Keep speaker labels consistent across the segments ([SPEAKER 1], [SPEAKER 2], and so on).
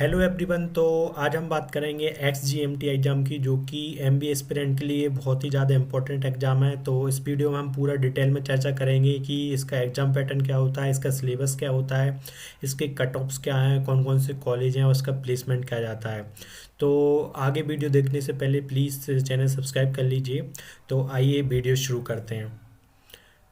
[SPEAKER 1] Hello everyone. तो आज हम बात करेंगे XGMT एग्ज़ाम की, जो कि MBA एस्पिरेंट के लिए बहुत ही ज़्यादा इंपॉर्टेंट एग्ज़ाम है। तो इस वीडियो में हम पूरा डिटेल में चर्चा करेंगे कि इसका एग्ज़ाम पैटर्न क्या होता है, इसका सिलेबस क्या होता है, इसके कट ऑफ्स क्या हैं, कौन कौन से कॉलेज हैं और इसका प्लेसमेंट क्या जाता है। तो आगे वीडियो देखने से पहले प्लीज़ चैनल सब्सक्राइब कर लीजिए। तो आइए वीडियो शुरू करते हैं।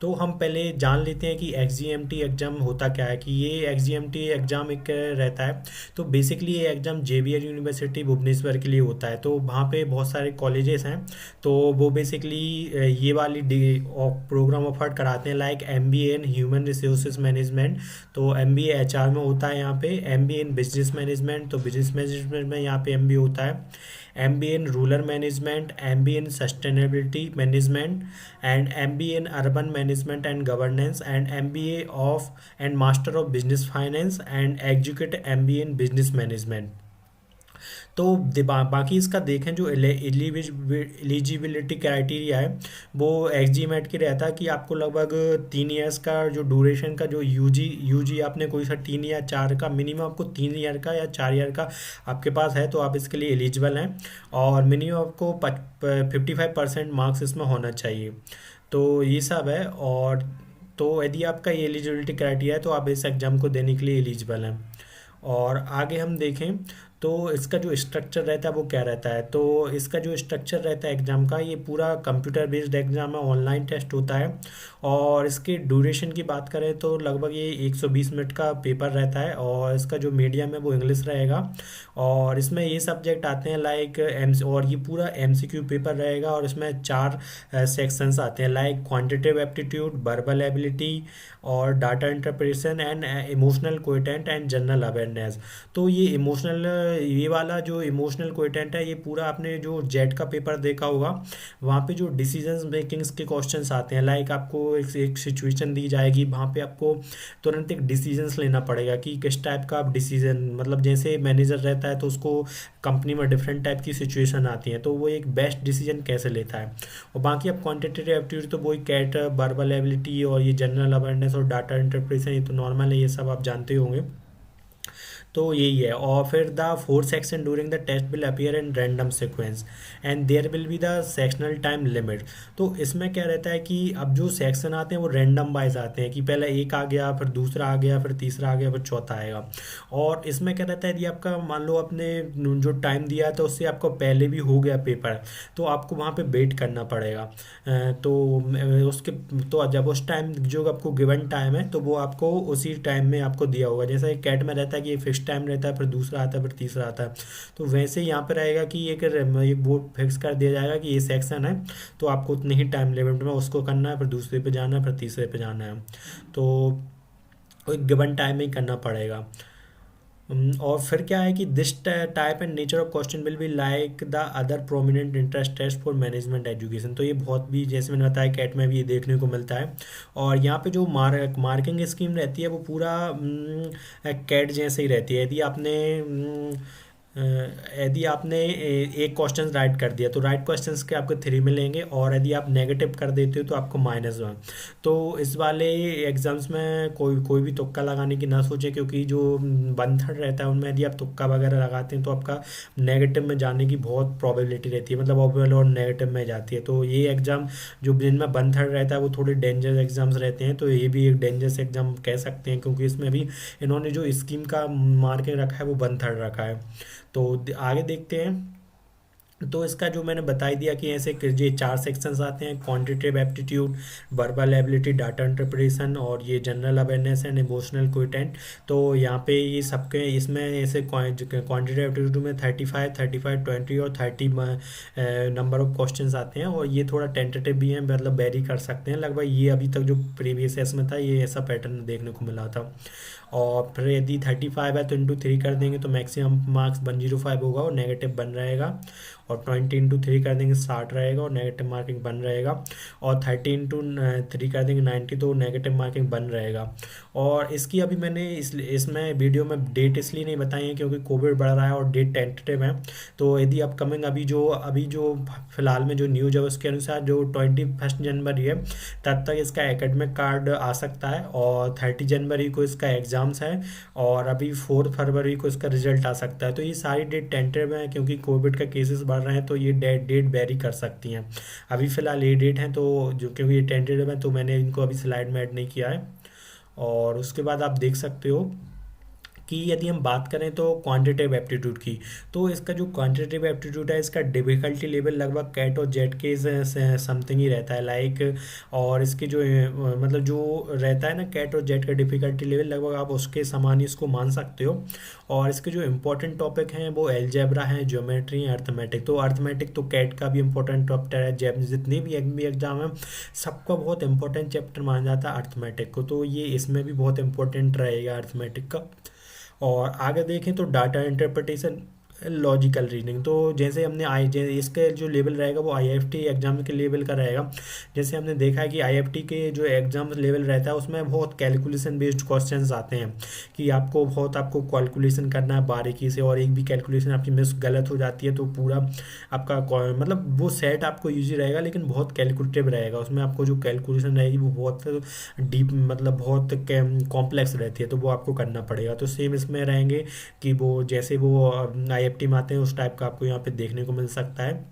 [SPEAKER 1] तो हम पहले जान लेते हैं कि XGMT एग्ज़ाम होता क्या है। कि ये XGMT एग्ज़ाम एक रहता है। तो बेसिकली ये एग्ज़ाम JBR यूनिवर्सिटी भुवनेश्वर के लिए होता है। तो वहाँ पे बहुत सारे कॉलेजेस हैं। तो वो बेसिकली ये वाली प्रोग्राम ऑफर कराते हैं, like MBA in human resources management. तो MBA HR में होता है यहाँ पे। MBA इन बिजनेस मैनेजमेंट, तो बिजनेस मैनेजमेंट में यहाँ पे MBA होता है। MBA in Rural Management, MBA in Sustainability Management, and MBA in Urban Management and Governance, and MBA of and Master of Business Finance, and Executive MBA in Business Management। तो बाकी इसका देखें जो एलिजिबिलिटी क्राइटेरिया है, वो XGMAT की रहता है कि आपको लगभग 3 ईयर्स का जो ड्यूरेशन का जो यूजी आपने कोई सा 3 या 4 का, मिनिमम आपको 3 ईयर का या 4 ईयर का आपके पास है तो आप इसके लिए एलिजिबल हैं। और मिनिमम आपको 55% मार्क्स इसमें होना चाहिए। तो ये सब है। और तो यदि आपका ये एलिजिबिलिटी क्राइटेरिया है तो आप इस एग्ज़ाम को देने के लिए एलिजिबल हैं। और आगे हम देखें तो इसका जो स्ट्रक्चर रहता है वो क्या रहता है। तो इसका जो स्ट्रक्चर रहता है एग्ज़ाम का, ये पूरा कंप्यूटर बेस्ड एग्ज़ाम है, ऑनलाइन टेस्ट होता है। और इसके ड्यूरेशन की बात करें तो लगभग ये 120 मिनट का पेपर रहता है। और इसका जो मीडियम है वो इंग्लिश रहेगा। और इसमें ये सब्जेक्ट आते हैं लाइक और ये पूरा MCQ पेपर रहेगा। और इसमें 4 सेक्शंस आते हैं, like quantitative aptitude, verbal ability, और data interpretation, and emotional quotient, and general awareness. तो ये वाला जो इमोशनल क्वेटेंट है, ये पूरा आपने जो जेट का पेपर देखा होगा, वहाँ पे जो डिसीजन मेकिंग्स के क्वेश्चंस आते हैं, लाइक आपको एक सिचुएशन दी जाएगी, वहाँ पे आपको तुरंत एक डिसीजंस लेना पड़ेगा कि किस टाइप का आप डिसीजन, मतलब जैसे मैनेजर रहता है तो उसको कंपनी में डिफरेंट टाइप की सिचुएशन आती हैं, तो वो एक बेस्ट डिसीजन कैसे लेता है। और बाकी आप क्वांटिटेटिव एप्टीट्यूड तो वही कैट, वर्बल एबिलिटी, और ये जनरल अवेयरनेस और डाटा इंटरप्रिटेशन, ये तो नॉर्मल है, ये सब आप जानते होंगे। तो यही है। और फिर the fourth section during the test will appear in random sequence and there will be the sectional time limit. तो इसमें क्या रहता है कि अब जो सेक्शन आते हैं वो रैंडम वाइज आते हैं, कि पहले एक आ गया, फिर दूसरा आ गया, फिर तीसरा आ गया, फिर चौथा आएगा। और इसमें क्या रहता है, यदि आपका मान लो आपने जो टाइम दिया तो उससे आपको पहले भी हो गया पेपर, तो आपको वहाँ पे वेट करना पड़ेगा। तो उसके तो जब उस टाइम जो आपको गिवन टाइम है तो वो आपको उसी टाइम में आपको दिया होगा। जैसे कैट में रहता है कि ये फिक्स टाइम रहता है, फिर दूसरा आता है, फिर तीसरा आता है। तो वैसे ही यहाँ पे रहेगा कि एक बोर्ड फिक्स कर दिया जाएगा कि ये सेक्शन है तो आपको उतने ही टाइम लिमिट में उसको करना है, फिर दूसरे पे जाना है, फिर तीसरे पे जाना है। तो एक गिवन टाइम में ही करना पड़ेगा। और फिर क्या है कि this type and nature of question will be like the other prominent interest test for management education. तो ये बहुत भी, जैसे मैंने बताया, कैट में भी ये देखने को मिलता है। और यहाँ पे जो मार्किंग स्कीम रहती है वो पूरा कैट जैसे ही रहती है। यदि आपने एक क्वेश्चन राइट कर दिया तो राइट क्वेश्चंस के आपको 3 मिलेंगे, और यदि आप नेगेटिव कर देते हो तो आपको -1। तो इस वाले एग्जाम्स में कोई भी तुक्का लगाने की ना सोचे, क्योंकि जो 1/3 रहता है उनमें यदि आप तुक्का वगैरह लगाते हैं तो आपका नेगेटिव में जाने की बहुत प्रोबेबिलिटी रहती है, मतलब ओवरऑल और नेगेटिव में जाती है। तो ये एग्ज़ाम जो जिनमें 1/3 रहता है वो थोड़े डेंजरस एग्जाम्स रहते हैं। तो ये भी एक डेंजरस एग्जाम कह सकते हैं, क्योंकि इसमें भी इन्होंने जो स्कीम का मार्किंग रखा है वो 1/3 रखा है। तो आगे देखते हैं। तो इसका जो मैंने बता ही दिया कि ऐसे ये 4 सेक्शंस आते हैं, quantitative aptitude, verbal ability, data interpretation, और ये जनरल अवेयरनेस एंड इमोशनल क्विटेंट। तो यहाँ पे ये सबके इसमें ऐसे क्वांटिटेटिव एप्टीट्यूड में 35, 35, 20 और 30 नंबर ऑफ क्वेश्चंस आते हैं। और ये थोड़ा टेंटेटिव भी है, मतलब वेरी कर सकते हैं। लगभग ये अभी तक जो प्रीवियस एस में था ये ऐसा पैटर्न देखने को मिला था। और फिर यदि 35 है तो इंटू 3 कर देंगे तो मैक्सिमम मार्क्स 105 होगा और नेगेटिव बन रहेगा। और और 20 into 3 कर देंगे 60 रहेगा और नेगेटिव मार्किंग बन रहेगा। और 30 into 3 कर देंगे 90, तो नेगेटिव मार्किंग बन रहेगा। और इसकी अभी मैंने इसमें वीडियो में डेट इसलिए नहीं बताई है क्योंकि कोविड बढ़ रहा है और डेट टेंटेटिव है। तो यदि अपकमिंग अभी जो फिलहाल में जो न्यूज है उसके अनुसार जो 21 जनवरी है तब तक इसका एकेडमिक कार्ड आ सकता है, और 30 जनवरी को इसका एग्ज़ाम्स है, और अभी 4 फरवरी को इसका रिजल्ट आ सकता है। तो ये सारी डेट टेंटेटिव हैं क्योंकि कोविड का केसेस बढ़ रहे हैं, तो ये डेट वेरी कर सकती हैं। अभी फ़िलहाल ये डेट हैं, तो जो क्योंकि ये टेंटेटिव है तो मैंने इनको अभी स्लाइड में ऐड नहीं किया है। और उसके बाद आप देख सकते हो कि यदि हम बात करें तो क्वांटिटेटिव एप्टीट्यूड की, तो इसका जो क्वांटिटेटिव एप्टीट्यूड है इसका डिफ़िकल्टी लेवल लगभग कैट और जेट के समथिंग ही रहता है लाइक। और इसके जो मतलब जो रहता है ना कैट और जेट का डिफ़िकल्टी लेवल लगभग आप उसके समान ही इसको मान सकते हो। और इसके जो इम्पोर्टेंट टॉपिक हैं वो एलजेब्रा है, ज्योमेट्री है, अर्थमेटिक। तो अर्थमेटिक तो कैट का भी इम्पोर्टेंट चैप्टर है, जैप जितनी भी एग्जाम है सबका बहुत इंपॉर्टेंट चैप्टर माना जाता है अर्थमेटिक को, तो ये इसमें भी बहुत इंपॉर्टेंट रहेगा अर्थमेटिक का। और आगे देखें तो डाटा इंटरप्रिटेशन, लॉजिकल रीजनिंग, तो जैसे हमने इसके जो लेवल रहेगा वो आईएफटी एग्जाम के लेवल का रहेगा। जैसे हमने देखा है कि आईएफटी के जो एग्जाम लेवल रहता है उसमें बहुत कैलकुलेशन बेस्ड क्वेश्चंस आते हैं कि आपको कैलकुलेशन करना है बारीकी से, और एक भी कैलकुलेशन आपकी मिस गलत हो जाती है तो पूरा आपका मतलब वो सेट आपको ईजी रहेगा लेकिन बहुत कैलकुलेटिव रहेगा। उसमें आपको जो कैलकुलेशन रहेगी वो बहुत डीप मतलब बहुत कॉम्प्लेक्स रहती है, तो वो आपको करना पड़ेगा। तो सेम इसमें रहेंगे कि वो जैसे वो आईएफटी में आते हैं उस टाइप का आपको यहाँ पे देखने को मिल सकता है।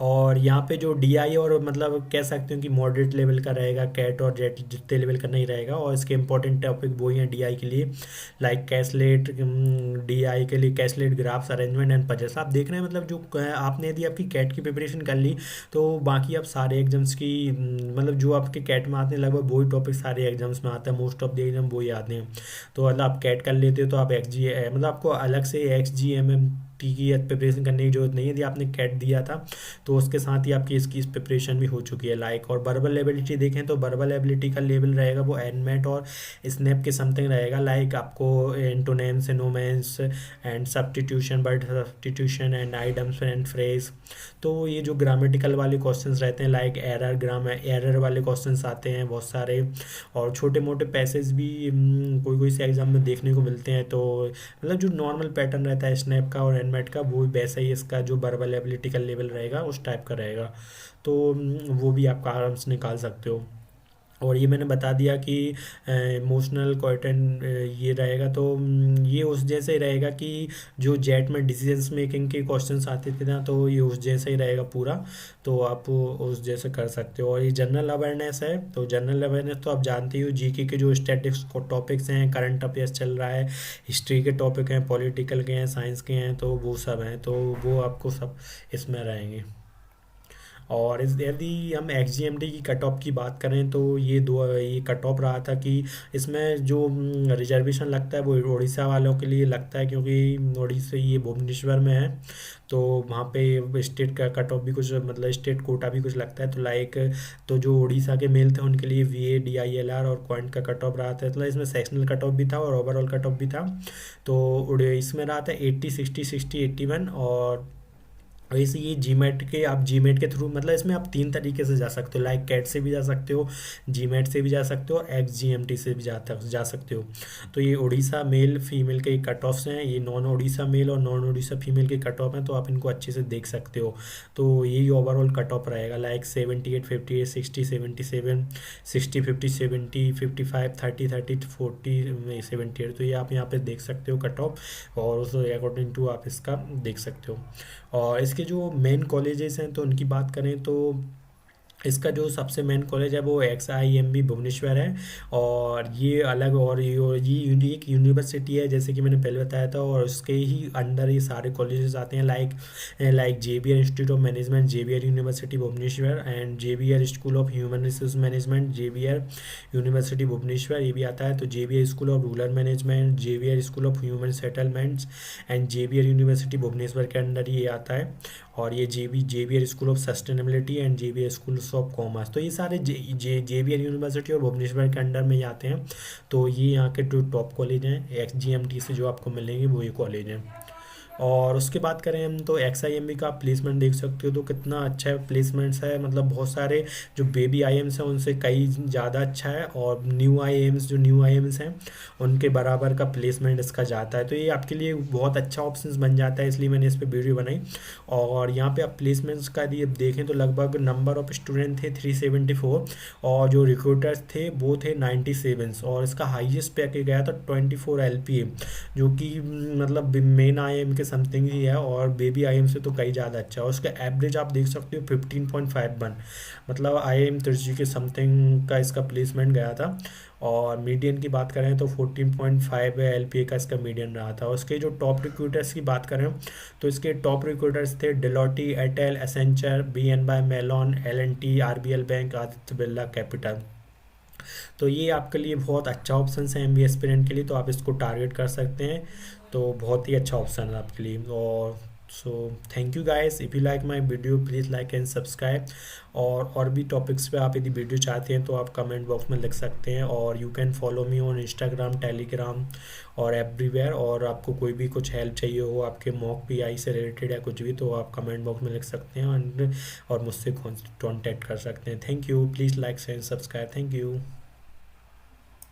[SPEAKER 1] और यहाँ पे जो डीआई और मतलब कह सकते हो कि मॉडरेट लेवल का रहेगा, कैट और जेट जितने लेवल का नहीं रहेगा। और इसके इंपॉर्टेंट टॉपिक वही हैं डीआई के लिए, लाइक कैसलेट, डीआई के लिए कैसलेट, ग्राफ्स, अरेंजमेंट एंड पजल्स। आप देख रहे हैं मतलब जो आपने यदि आपकी कैट की प्रिपरेशन कर ली तो बाकी आप सारे एग्जाम्स की मतलब जो आपके कैट में आते हैं लगभग वही टॉपिक सारे एग्जाम्स में आते हैं, मोस्ट ऑफ द एग्जाम वही आते हैं। तो मतलब आप कैट कर लेते हो तो आप मतलब आपको अलग से XGMM की प्रिपरेशन करने की जरूरत नहीं है। यदि आपने कैट दिया था तो उसके साथ ही आपकी इसकी प्रिपरेशन भी हो चुकी है लाइक। और वर्बल एबिलिटी देखें तो वर्बल एबिलिटी का लेवल रहेगा वो एनमेट और स्नैप के समथिंग रहेगा, लाइक आपको antonyms, synonyms and substitution, word substitution and items and phrase. तो ये जो ग्रामेटिकल वाले क्वेश्चंस रहते हैं लाइक एरर वाले क्वेश्चंस आते हैं बहुत सारे, और छोटे मोटे पैसेज भी कोई कोई से एग्जाम में देखने को मिलते हैं। तो मतलब जो नॉर्मल पैटर्न रहता है स्नैप का और एनमेट का वो वैसा ही इसका जो वर्बल एबिलिटी का लेवल रहेगा उस टाइप का रहेगा। तो वो भी आप आराम से निकाल सकते हो। और ये मैंने बता दिया कि इमोशनल क्वाइटेंट ये रहेगा, तो ये उस जैसे ही रहेगा कि जो जेट में डिसीजंस मेकिंग के क्वेश्चंस आते थे ना, तो ये उस जैसा ही रहेगा पूरा। तो आप उस जैसे कर सकते हो। और ये जनरल अवेयरनेस है, तो जनरल अवेयरनेस तो आप जानते ही हो, जीके के जो स्टैटिक्स टॉपिक्स हैं, करंट अफेयर्स चल रहा है, हिस्ट्री के टॉपिक हैं, पॉलिटिकल के हैं, साइंस के हैं, तो वो सब हैं, तो वो आपको सब इसमें रहेंगे। और इस यदि हम XGMT की कट ऑफ की बात करें तो ये कट ऑफ रहा था कि इसमें जो रिजर्वेशन लगता है वो उड़ीसा वालों के लिए लगता है, क्योंकि उड़ीसा ये भुवनेश्वर में है, तो वहाँ पे स्टेट का कट ऑफ भी कुछ मतलब स्टेट कोटा भी कुछ लगता है। तो लाइक तो जो उड़ीसा के मेल थे उनके लिए VA DILR और क्वांट का कट ऑफ रहा था, मतलब इसमें सेक्शनल कट ऑफ भी था और ओवरऑल कट ऑफ भी था। तो इसमें रहा था 80, 60, 60, 81। और वैसे ये जीमेट के आप जीमेट के थ्रू मतलब इसमें आप 3 तरीके से जा सकते हो, लाइक कैट से भी जा सकते हो, जीमेट से भी जा सकते हो, XGMT से भी जा सकते हो। तो ये उड़ीसा मेल फीमेल के कट ऑफ्स हैं, ये नॉन उड़ीसा मेल और नॉन उड़ीसा फीमेल के कट ऑफ हैं, तो आप इनको अच्छे से देख सकते हो। तो यही ओवरऑल कट ऑफ रहेगा लाइक 78, 58, 60, 77, 60, 50, 70, 55, 30, 30, 40, 78। तो ये आप यहाँ पे देख सकते हो कट ऑफ, और उस अकॉर्डिंग टू आप इसका देख सकते हो। और इसके जो मेन कॉलेजेस हैं तो उनकी बात करें तो इसका जो सबसे मेन कॉलेज है वो XIMB भुवनेश्वर है, और ये अलग और ये यूनिक यूनिवर्सिटी है जैसे कि मैंने पहले बताया था, और उसके ही अंडर ये सारे कॉलेजेस आते हैं like JBR institute of management, JBR university Bhubaneswar and JBR school of human resource management, JBR university Bhubaneswar ये भी आता है। तो JBR school of rural management, JBR school of human settlements and JBR university Bhubaneswar के अंडर ये आता है। और ये JBR school of sustainability and JBR school of commerce, तो ये सारे JBR यूनिवर्सिटी और भुवनेश्वर के अंडर में ही आते हैं। तो ये यहाँ के जो टॉप कॉलेज हैं XGMT से जो आपको मिलेंगे वो ये कॉलेज हैं। और उसके बात करें हम तो XIMB का प्लेसमेंट देख सकते हो तो कितना अच्छा है प्लेसमेंट्स है, मतलब बहुत सारे जो बेबी IIMs हैं उनसे कई ज़्यादा अच्छा है, और न्यू IIMs हैं उनके बराबर का प्लेसमेंट इसका जाता है। तो ये आपके लिए बहुत अच्छा ऑप्शन बन जाता है, इसलिए मैंने इस पर वीडियो बनाई। और यहाँ पे आप प्लेसमेंट्स का यदि आप देखें तो लगभग नंबर ऑफ स्टूडेंट थे 374, और जो रिक्रूटर्स थे वो थे 97, और इसका हाईएस्ट पैकेज गया था 24 LPA, जो कि मतलब मेन IIM के समथिंग ही है, और बेबी IIM से तो कई ज़्यादा अच्छा है। और उसका एवरेज आप देख सकते हो 15.51, मतलब IIM त्रिची के समथिंग का इसका प्लेसमेंट गया था। और मीडियन की बात करें तो 14.5 LPA का इसका मीडियन रहा था। उसके जो टॉप रिक्रूटर्स की बात करें तो इसके टॉप रिक्रूटर्स थे Deloitte, Airtel, Accenture, BNY, Mellon, L&T, RBL bank, Aditya Birla capital. तो ये आपके लिए बहुत अच्छा ऑप्शन है MBA एस्पिरेंट के लिए, तो आप इसको टारगेट कर सकते हैं। तो बहुत ही अच्छा ऑप्शन है आपके लिए। और so thank you guys, if you like my video please like and subscribe. और भी टॉपिक्स पे आप यदि वीडियो चाहते हैं तो आप कमेंट बॉक्स में लिख सकते हैं, और you can follow me on Instagram, Telegram और एवरीवेयर। और आपको कोई भी कुछ हेल्प चाहिए हो आपके मॉक PI से रिलेटेड या कुछ भी, तो आप कमेंट बॉक्स में लिख सकते हैं और मुझसे कॉन्टैक्ट कर सकते हैं। Thank you, please like and subscribe. Thank you.